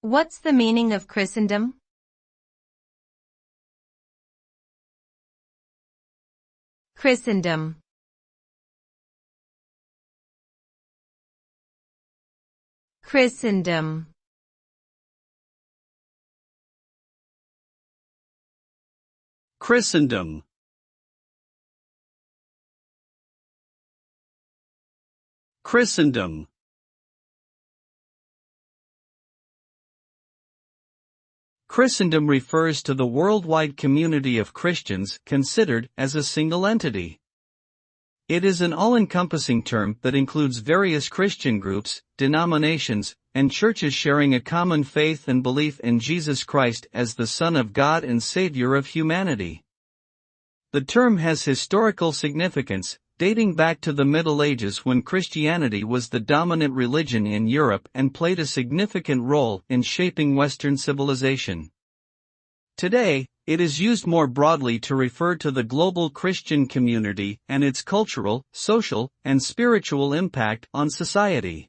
What's the meaning of Christendom? Christendom. Christendom. Christendom. Christendom. Christendom refers to the worldwide community of Christians considered as a single entity. It is an all-encompassing term that includes various Christian groups, denominations, and churches sharing a common faith and belief in Jesus Christ as the Son of God and Savior of humanity. The term has historical significance, dating back to the Middle Ages when Christianity was the dominant religion in Europe and played a significant role in shaping Western civilization. Today, it is used more broadly to refer to the global Christian community and its cultural, social, and spiritual impact on society.